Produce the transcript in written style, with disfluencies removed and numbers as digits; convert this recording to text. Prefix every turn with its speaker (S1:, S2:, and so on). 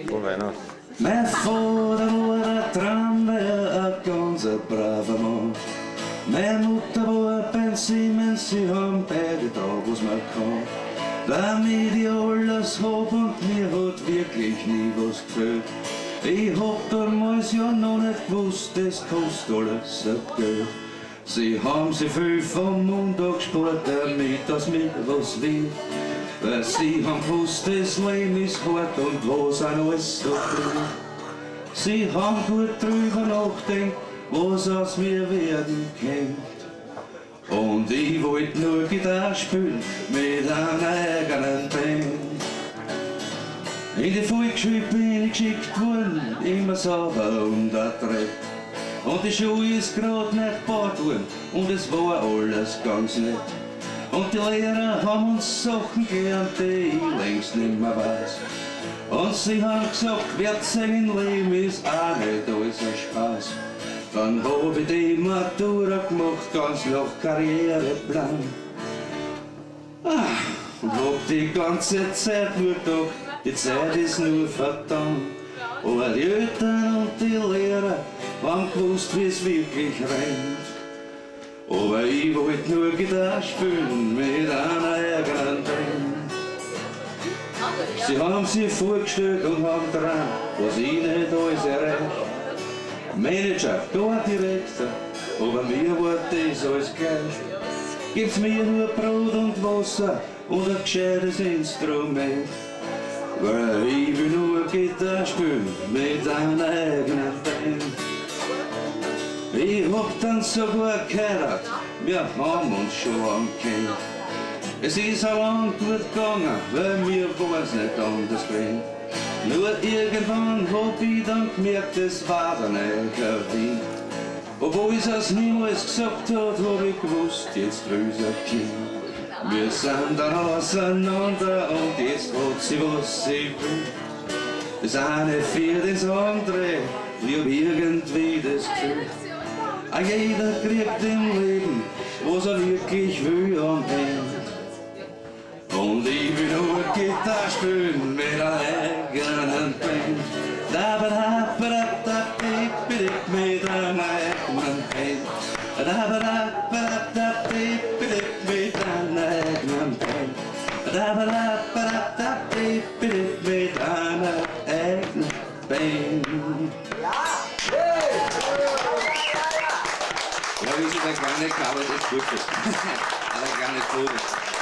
S1: Frohe Weihnachten.
S2: Mein Vater war ein Tramweier, ein ganz braver Mann. Meine Mutter war beim Siemens, sie haben beide da, was man kann. Damit ich alles hab und mir hat wirklich nie was gefällt. Ich hab damals ja noch nicht gewusst, das kostet alles ein Geld. Sie haben sich viel vom Montag gespart, damit das mir was will. Weil sie haben gewusst, das Leben ist hart und was auch alles so drin. Sie haben gut drüber nachdenkt, was aus mir werden könnte. Und ich wollte nur Gitarre spielen mit einer eigenen Band. In die Volksschule bin ich geschickt worden, immer sauber und adrett. Und die Schule ist grad nicht gebaut worden und es war alles ganz nett. Und die Lehrer haben uns Sachen gelernt, die ich längst nicht mehr weiß. Und sie haben gesagt, wer sein Leben ist auch nicht alles ein Spaß. Dann hab ich die Matura gemacht, ganz nach Karriereplan. Und hab die ganze Zeit nur gedacht, die Zeit ist nur verdammt. Aber die Eltern und die Lehrer haben gewusst, wie's wirklich rennt. Aber ich wollte nur Gitarre spielen mit einer eigenen Band. Sie haben sich vorgestellt und haben dran, was ich nicht alles erreicht. Manager, gar Direktor, aber mir war das alles gleich. Gibt's mir nur Brot und Wasser und ein gescheites Instrument. Weil ich will nur Gitarre spielen mit einer eigenen Band. Ich hab dann sogar geheiratet, wir haben uns schon lang kennt. Es ist auch lang gut gegangen, weil mir war's nicht anders gewesen. Nur irgendwann hab ich dann gemerkt, es war dann ein Wien. Obwohl ich's aus niemals gesagt hat, hab ich gewusst, jetzt grüß ein Kind. Wir sind dann auseinander und jetzt hat sie was sie will. Das eine für das andere, ich hab irgendwie das Gefühl. Jeder kriegt im Leben, was er wirklich will am Ende. Und ich will nur Gitarre spielen mit einer eigenen Band. Da ba da ba da da mit einer eigenen Band. Da ba da ba da mit einer eigenen Band. Da ba da ba da mit einer eigenen Band. Ja, wir sind ein kleiner Kabel, das ist gut. Aber gar nicht gut.